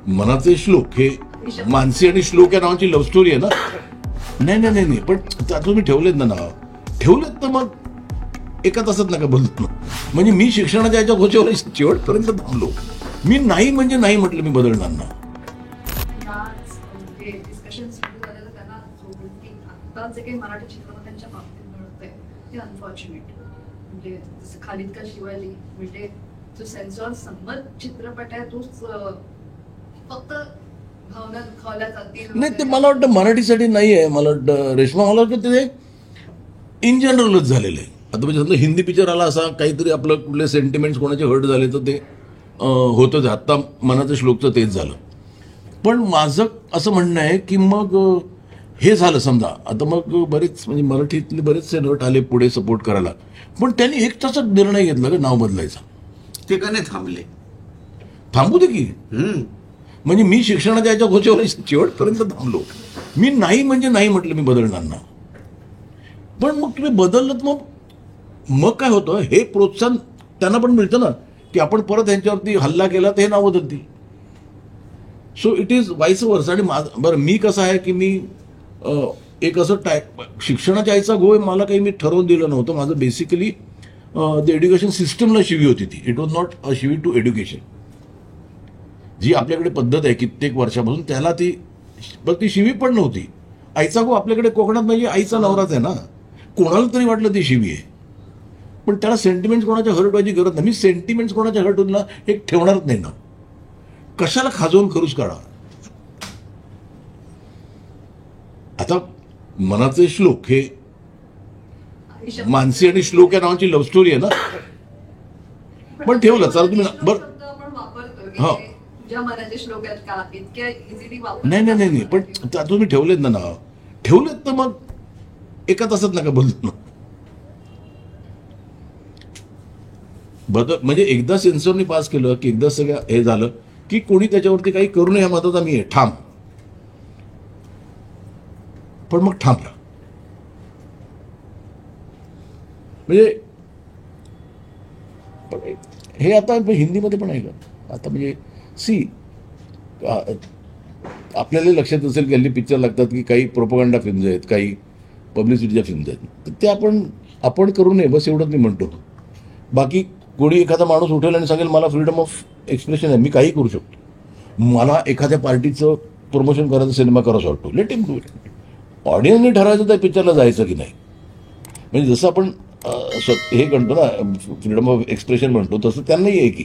मनाचे श्लोक हे मानसी आणि श्लोक या नावाची लव्ह स्टोरी आहे ना. नाही नाही नाही नाही पण तुम्ही ठेवलेत ना नाव, ठेवलेत तर मग एका तासात नका बदलू. म्हणजे मी शिक्षणाच्या याच्या गोष्टीवर शेवटपर्यंत थांबलो. मी नाही म्हणजे नाही म्हटलं, मी बदलणार ना. डिस्कशन सुरू झालेलं त्यांना की आता जे काही मराठी चित्रपटांच्या बाबतीत घडतंय ते अनफॉर्च्युनेट. म्हणजे जसं खालिद का शिवाली, म्हणजे जो सेन्सॉर संमत चित्रपट आहे तोच फक्त भावना दुखावल्या जातील. नाही ते मला वाटतं मराठीसाठी नाही आहे. मला वाटतं रेश्मा, मला वाटतं ते इन जनरलच झालेलं आहे. आता म्हणजे हिंदी पिक्चर आला असा काहीतरी आपलं कुठले सेंटिमेंट्स कोणाचे हर्ट झाले तर ते होतंच. आत्ता मनाचं श्लोकचं तेच झालं. पण माझं असं म्हणणं आहे की मग हे झालं समजा, आता मग बरेच म्हणजे मराठीतले बरेचसे नट आले पुढे सपोर्ट करायला, पण त्यांनी एक तासात निर्णय घेतला का नाव बदलायचा. ते का नाही थांबले? थांबू दे की. म्हणजे मी शिक्षणाच्या याच्या गोष्टीवर शेवटपर्यंत थांबलो. मी नाही म्हणजे नाही म्हटलं, मी बदलणार ना. पण मग तुम्ही बदललं मग काय होतं, हे प्रोत्साहन त्यांना पण मिळतं ना की आपण परत यांच्यावरती हल्ला केला तर हे नाव बदलतील. सो इट इज वाईस वर्स. आणि बरं मी कसं आहे की मी एक असं शिक्षणाच्या आईचा गोय मला काही मी ठरवून दिलं नव्हतं. माझं बेसिकली द एज्युकेशन सिस्टमला शिवी होती ती. इट वॉज नॉट अ शिवी टू एज्युकेशन. जी आपल्याकडे पद्धत आहे कित्येक वर्षापासून, त्याला ती शिवी पण नव्हती. आईचा गो आपल्याकडे कोकणात म्हणजे आईचा नवराच आहे ना. कोणाला तरी वाटलं ती शिवी आहे, पण त्याला सेंटिमेंट्स कोणाच्या हर्ट व्हायची गरज नाही. मी सेंटिमेंट्स कोणाच्या हर्ट होऊन ना एक ठेवणारच नाही ना. कशाला खाजवून खरूच काढा. आता मनाचे श्लोक हे मानसी आणि श्लोक या नावाची लव्ह स्टोरी आहे ना. पण ठेवलं चला तुम्ही बरं. आपण वापरतो हा. तुझ्या मनाचे श्लोक आहेत का, इतक्या इझिली नाही नाही नाही पण तुम्ही ठेवलेत ना नाव, ठेवलेत तर मग एका तासात नका बदलू. म्हणजे एकदा सेन्सॉरनी पास केलं की एकदा सगळं हे झालं की कोणी त्याच्यावरती काही करू नये ह्या मताचा मी आहे ठाम. पण मग थांबला. म्हणजे हे आता हिंदीमध्ये पण आहे का आता, म्हणजे आपल्याला लक्षात असेल की हल्ली पिक्चर लागतात की काही प्रोपगंडा फिल्म्स आहेत, काही पब्लिसिटीच्या फिल्म्स आहेत, तर ते आपण करू नये बस एवढंच मी म्हणतो. बाकी कोणी एखादा माणूस उठेल आणि सांगेल मला फ्रीडम ऑफ एक्सप्रेशन आहे, मी काही करू शकतो, मला एखाद्या पार्टीचं प्रमोशन करायचं, सिनेमा करायचं वाटतो, लेट हिम डू इट. ऑडियन्सने ठरवायचं त्या पिक्चरला जायचं की नाही. म्हणजे जसं आपण हे म्हणतो ना फ्रीडम ऑफ एक्सप्रेशन म्हणतो, तसं त्यांनाही आहे की